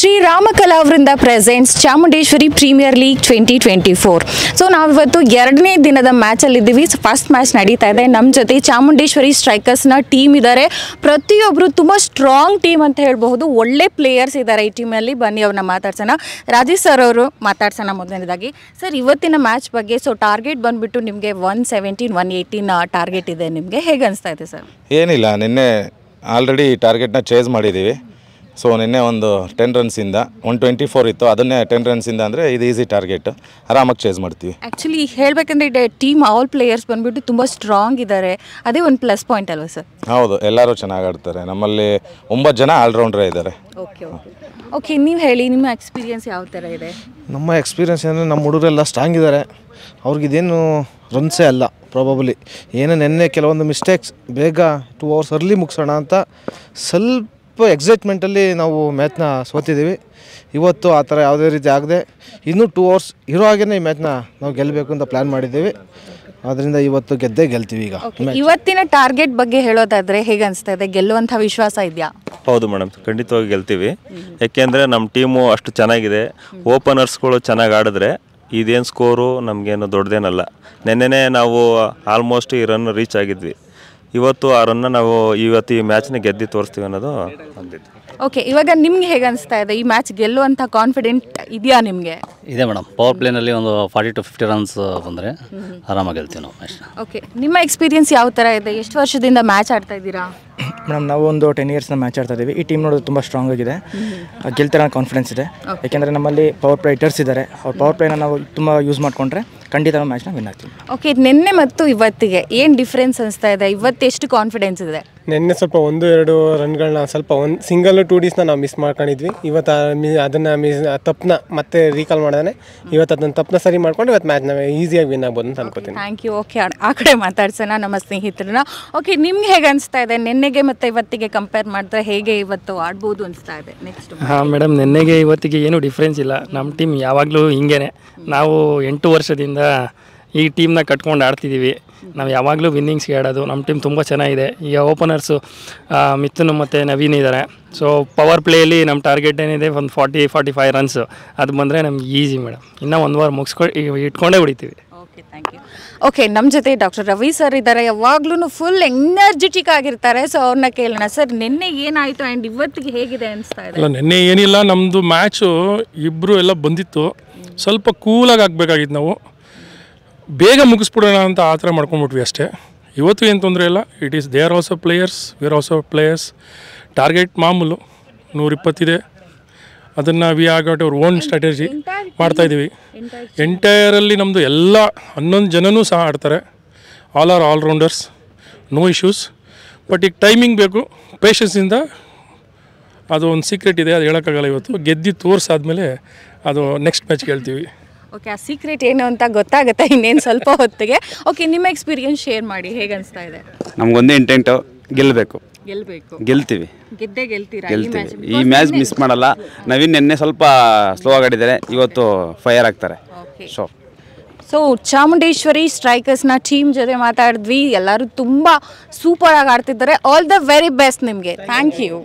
ಶ್ರೀರಾಮಕಲಾ ಅವರಿಂದ presents Chamundeshwari premier league 2024. So ನಾವಿವತ್ತು ಎರಡನೇ ದಿನದ ಮ್ಯಾಚಲ್ಲಿದ್ದೀವಿ. ಫಸ್ಟ್ ಮ್ಯಾಚ್ ನಡೀತಾ ಇದೆ. ನಮ್ಮ ಜೊತೆ ಚಾಮುಂಡೇಶ್ವರಿ ಸ್ಟ್ರೈಕರ್ಸ್ನ ಟೀಮ್ ಇದ್ದಾರೆ. ಪ್ರತಿಯೊಬ್ಬರು ತುಂಬ ಸ್ಟ್ರಾಂಗ್ ಟೀಮ್ ಅಂತ ಹೇಳ್ಬಹುದು. ಒಳ್ಳೆ ಪ್ಲೇಯರ್ಸ್ ಇದ್ದಾರೆ ಈ ಟೀಮಲ್ಲಿ. ಬನ್ನಿ ಅವ್ರನ್ನ ಮಾತಾಡ್ಸೋಣ. ರಾಜೇಶ್ ಸರ್ ಅವರು ಮಾತಾಡ್ಸೋಣ. ಮೊದಲನೇದಾಗಿ ಸರ್, ಇವತ್ತಿನ ಮ್ಯಾಚ್ ಬಗ್ಗೆ ಟಾರ್ಗೆಟ್ ಬಂದುಬಿಟ್ಟು ನಿಮಗೆ 117, 118 ಟಾರ್ಗೆಟ್ ಇದೆ. ನಿಮಗೆ ಹೇಗೆ ಅನಿಸ್ತಾ ಇದೆ ಸರ್? ಏನಿಲ್ಲ, ನಿನ್ನೆ ಆಲ್ರೆಡಿ ಟಾರ್ಗೆಟ್ನ ಚೇಸ್ ಮಾಡಿದ್ದೀವಿ. ಸೊ ನಿನ್ನೆ ಒಂದು 10 ರನ್ಸಿಂದ 124 ಇತ್ತು, ಅದನ್ನೇ 10 ರನ್ಸಿಂದ ಅಂದರೆ ಇದು ಈಸಿ ಟಾರ್ಗೆಟ್, ಆರಾಮಾಗಿ ಚೇಸ್ ಮಾಡ್ತೀವಿ. ಆ್ಯಕ್ಚುಲಿ ಹೇಳಬೇಕಂದ್ರೆ ಟೀಮ್ ಆಲ್ ಪ್ಲೇಯರ್ಸ್ ಬಂದುಬಿಟ್ಟು ತುಂಬ ಸ್ಟ್ರಾಂಗ್ ಇದ್ದಾರೆ. ಅದೇ ಒಂದು ಪ್ಲಸ್ ಪಾಯಿಂಟ್ ಅಲ್ವಾ ಸರ್? ಹೌದು, ಎಲ್ಲರೂ ಚೆನ್ನಾಗಿ ಆಡ್ತಾರೆ. ನಮ್ಮಲ್ಲಿ 9 ಜನ ಆಲ್ರೌಂಡ್ರೇ ಇದ್ದಾರೆ. ಓಕೆ, ನೀವು ಹೇಳಿ, ನಿಮ್ಮ ಎಕ್ಸ್ಪೀರಿಯನ್ಸ್ ಯಾವ ಥರ ಇದೆ? ನಮ್ಮ ಎಕ್ಸ್ಪೀರಿಯನ್ಸ್ ಅಂದರೆ ನಮ್ಮ ಹುಡುಗರೆಲ್ಲ ಸ್ಟ್ರಾಂಗ್ ಇದ್ದಾರೆ. ಅವ್ರಿಗಿದೇನು ರನ್ಸೇ ಅಲ್ಲ ಪ್ರಾಬಬ್ಲಿ. ಏನೋ ನೆನ್ನೆ ಕೆಲವೊಂದು ಮಿಸ್ಟೇಕ್ಸ್, ಬೇಗ 2 hours ಅರ್ಲಿ ಮುಗಿಸೋಣ ಅಂತ ಸ್ವಲ್ಪ ಎಕ್ಸೈಟ್ಮೆಂಟಲ್ಲಿ ನಾವು ಮ್ಯಾಚ್ನ ಸೋತಿದ್ದೀವಿ. ಇವತ್ತು ಆ ಥರ ಯಾವುದೇ ರೀತಿ ಆಗದೆ ಇನ್ನೂ 2 hours ಇರೋ ಹಾಗೇ ಈ ಮ್ಯಾಚ್ನ ನಾವು ಗೆಲ್ಲಬೇಕು ಅಂತ ಪ್ಲ್ಯಾನ್ ಮಾಡಿದ್ದೀವಿ. ಅದರಿಂದ ಇವತ್ತು ಗೆದ್ದೇ ಗೆಲ್ತೀವಿ. ಈಗ ಇವತ್ತಿನ ಟಾರ್ಗೆಟ್ ಬಗ್ಗೆ ಹೇಳೋದಾದರೆ ಹೇಗೆ ಅನಿಸ್ತಾ ಇದೆ? ಗೆಲ್ಲುವಂಥ ವಿಶ್ವಾಸ ಇದೆಯಾ? ಹೌದು ಮೇಡಮ್, ಖಂಡಿತವಾಗಿ ಗೆಲ್ತೀವಿ. ಯಾಕೆಂದರೆ ನಮ್ಮ ಟೀಮು ಅಷ್ಟು ಚೆನ್ನಾಗಿದೆ. ಓಪನರ್ಸ್ಗಳು ಚೆನ್ನಾಗಿ ಆಡಿದ್ರೆ ಇದೇನು ಸ್ಕೋರು ನಮಗೇನು ದೊಡ್ಡದೇನಲ್ಲ. ನೆನ್ನೆನೇ ನಾವು ಆಲ್ಮೋಸ್ಟ್ ಈ ರನ್ ರೀಚ್ ಆಗಿದ್ವಿ. ಇವತ್ತು ಆ ರನ್ನ ನಾವು ಇವತ್ತು ಈ ಮ್ಯಾಚ್ನ ಗೆದ್ದು ತೋರಿಸ್ತೀವಿ ಅನ್ನೋದು ಅಂದಿತ್ತು. ಓಕೆ, ಇವಾಗ ನಿಮ್ಗೆ ಹೇಗೆ ಅನಿಸ್ತಾ ಇದೆ? ಈ ಮ್ಯಾಚ್ ಗೆಲ್ಲುವಂಥ ಕಾನ್ಫಿಡೆಂಟ್ ಇದೆಯಾ ನಿಮಗೆ? ಇದೆ ಮೇಡಮ್. ಪವರ್ ಪ್ಲೇನಲ್ಲಿ ಒಂದು 40 to 50 ರನ್ಸ್ ಬಂದರೆ ಆರಾಮಾಗಿ ಗೆಲ್ತೀವಿ ನಾವು ಮ್ಯಾಚ್. ಓಕೆ, ನಿಮ್ಮ ಎಕ್ಸ್ಪೀರಿಯನ್ಸ್ ಯಾವ ಥರ ಇದೆ? ಎಷ್ಟು ವರ್ಷದಿಂದ ಮ್ಯಾಚ್ ಆಡ್ತಾ ಇದ್ದೀರಾ? ಮೇಡಮ್, ನಾವು ಒಂದು 10 yearsನ ಮ್ಯಾಚ್ ಆಡ್ತಾ ಇದ್ದೀವಿ. ಈ ಟೀಮ್ ನೋಡೋದು ತುಂಬ ಸ್ಟ್ರಾಂಗ್ ಆಗಿದೆ. ಗೆಲ್ತಾರೆ ಕಾನ್ಫಿಡೆನ್ಸ್ ಇದೆ. ಯಾಕೆಂದರೆ ನಮ್ಮಲ್ಲಿ ಪವರ್ ಪ್ಲೇ ಹಿಟರ್ಸ್ ಇದ್ದಾರೆ. ಅವ್ರ ಪವರ್ ಪ್ಲೇನ ನಾವು ತುಂಬ ಯೂಸ್ ಮಾಡಿಕೊಂಡ್ರೆ ಖಂಡಿತ ನಾವು ಮ್ಯಾಚ್ನ ವಿನ್ ಆಗ್ತೀವಿ. ಓಕೆ, ನಿನ್ನೆ ಮತ್ತು ಇವತ್ತಿಗೆ ಏನು ಡಿಫ್ರೆನ್ಸ್ ಅನಿಸ್ತಾ ಇದೆ? ಇವತ್ತು ಎಷ್ಟು ಕಾನ್ಫಿಡೆನ್ಸ್ ಇದೆ? ನಿನ್ನೆ ಸ್ವಲ್ಪ 1-2 ರನ್ಗಳನ್ನ ಸ್ವಲ್ಪ ಒಂದು ಸಿಂಗಲ್ 2Dsನ ನಾವು ಮಿಸ್ ಮಾಡ್ಕೊಂಡಿದ್ವಿ. ಇವತ್ತು ಅದನ್ನು ತಪ್ಪನ್ನ ಮತ್ತೆ ರೀಕಾಲ್ ಮಾಡಿದ್ರೆ ಇವತ್ತು ಅದನ್ನು ತಪ್ಪನ್ನ ಸರಿ ಮಾಡ್ಕೊಂಡು ಇವತ್ತು ಮ್ಯಾಚ್ನ ಈಸಿಯಾಗಿ ವಿನ್ ಆಗ್ಬೋದು ಅಂತ ಅನ್ಕೋತೀನಿ. Thank you. ಓಕೆ, ಆ ಕಡೆ ಮಾತಾಡ್ಸೋಣ ನಮ್ಮ ಸ್ನೇಹಿತರನ್ನ. ಓಕೆ, ನಿಮ್ಗೆ ಹೇಗೆ ಅನಿಸ್ತಾ ಇದೆ? ನಿನ್ನೆಗೆ ಮತ್ತು ಇವತ್ತಿಗೆ ಕಂಪೇರ್ ಮಾಡಿದ್ರೆ ಹೇಗೆ ಇವತ್ತು ಆಡ್ಬೋದು ಅನಿಸ್ತಾ ಇದೆ? ನೆಕ್ಸ್ಟ್ ಮೇಡಮ್, ನಿನ್ನೆಗೆ ಇವತ್ತಿಗೆ ಏನೂ ಡಿಫ್ರೆನ್ಸ್ ಇಲ್ಲ. ನಮ್ಮ ಟೀಮ್ ಯಾವಾಗಲೂ ಹಿಂಗೇನೆ. ನಾವು 8 ವರ್ಷದಿಂದ ಈ ಟೀಮ್ನ ಕಟ್ಕೊಂಡು ಆಡ್ತಿದ್ದೀವಿ. ನಾವು ಯಾವಾಗಲೂ ವಿನ್ನಿಂಗ್ಸ್ಗೆ ಆಡೋದು. ನಮ್ಮ ಟೀಮ್ ತುಂಬ ಚೆನ್ನಾಗಿದೆ. ಈಗ ಓಪನರ್ಸು ಮಿಥುನ್ ಮತ್ತು ನವೀನ್ ಇದ್ದಾರೆ. ಸೊ ಪವರ್ ಪ್ಲೇಯಲ್ಲಿ ನಮ್ಮ ಟಾರ್ಗೆಟ್ ಏನಿದೆ ಒಂದು 40-45 ರನ್ಸು. ಅದು ಬಂದರೆ ನಮ್ಗೆ ಈಸಿ ಮೇಡಮ್. ಇನ್ನೂ 1 ವಾರ ಇಟ್ಕೊಂಡೇ ಹೊಡಿತೀವಿ. Okay, thank you. ಓಕೆ, ನಮ್ಮ ಜೊತೆ ಡಾಕ್ಟರ್ ರವಿ ಸರ್ ಇದ್ದಾರೆ. ಯಾವಾಗ್ಲೂ ಫುಲ್ ಎನರ್ಜೆಟಿಕ್ ಆಗಿರ್ತಾರೆ. ಸೊ ಅವ್ರನ್ನ ಕೇಳೋಣ. ಸರ್, ನಿನ್ನೆ ಏನಾಯಿತು ಆ್ಯಂಡ್ ಇವತ್ತಿಗೆ ಹೇಗಿದೆ ಅನಿಸ್ತಾ ಇದೆ? ಅಲ್ಲ, ನಿನ್ನೆ ಏನಿಲ್ಲ, ನಮ್ಮದು ಮ್ಯಾಚು ಇಬ್ಬರು ಎಲ್ಲ ಬಂದಿತ್ತು. ಸ್ವಲ್ಪ ಕೂಲಾಗಿ ಆಗಬೇಕಾಗಿತ್ತು. ನಾವು ಬೇಗ ಮುಗಿಸ್ಬಿಡೋಣ ಅಂತ ಆ ಥರ ಮಾಡ್ಕೊಂಡ್ಬಿಟ್ವಿ ಅಷ್ಟೇ. ಇವತ್ತು ಏನು ತೊಂದರೆ ಇಲ್ಲ. It is they are also players, we are also players. Target ಮಾಮೂಲು 120 ಇದೆ. ಅದನ್ನು ವಿ ಆರ್ ಗಾಟ್ ಅವ್ರ ಓನ್ ಸ್ಟ್ರಾಟಜಿ ಮಾಡ್ತಾಯಿದ್ದೀವಿ. ಎಂಟೈರಲ್ಲಿ ನಮ್ಮದು ಎಲ್ಲ 11 ಜನನೂ ಸಹ ಆಡ್ತಾರೆ. All are all rounders, no issues. But ಈಗ ಟೈಮಿಂಗ್ ಬೇಕು, ಪೇಷನ್ಸಿಂದ. ಅದು ಒಂದು ಸೀಕ್ರೆಟ್ ಇದೆ, ಅದು ಹೇಳೋಕ್ಕಾಗಲ್ಲ. ಇವತ್ತು ಗೆದ್ದು ತೋರಿಸಾದ್ಮೇಲೆ ಅದು ನೆಕ್ಸ್ಟ್ ಮ್ಯಾಚ್ಗೆ ಹೇಳ್ತೀವಿ. ಓಕೆ, ಆ ಸೀಕ್ರೆಟ್ ಏನು ಅಂತ ಗೊತ್ತಾಗುತ್ತೆ ಇನ್ನೇನು ಸ್ವಲ್ಪ ಹೊತ್ತಿಗೆ. ಓಕೆ, ನಿಮ್ಮ ಎಕ್ಸ್ಪೀರಿಯನ್ಸ್ ಶೇರ್ ಮಾಡಿ. ಹೇಗೆ ಅನಿಸ್ತಾ ಇದೆ? ನಮಗೊಂದೇ ಇಂಟೆಂಟು, ಗೆಲ್ಲಬೇಕು. ಗೆಲ್ತೀವಿ, ಗೆದ್ದೇ ಗೆಲ್ತೀರಾ? ಈ ಮ್ಯಾಚ್ ಮಿಸ್ ಮಾಡಲ್ಲ. ನವೀನ್ ನಿನ್ನೆ ಸ್ವಲ್ಪ ಸ್ಲೋ ಆಗಿದ್ದಾರೆ, ಇವತ್ತು ಫೈರ್ ಆಗ್ತಾರೆ. ಸೊ ಚಾಮುಂಡೇಶ್ವರಿ ಸ್ಟ್ರೈಕರ್ಸ್ನ ಟೀಮ್ ಜೊತೆ ಮಾತಾಡಿದ್ವಿ. ಎಲ್ಲರೂ ತುಂಬ ಸೂಪರಾಗಿ ಆಡ್ತಿದ್ದಾರೆ. ಆಲ್ ದ ವೆರಿ ಬೆಸ್ಟ್ ನಿಮಗೆ. Thank you.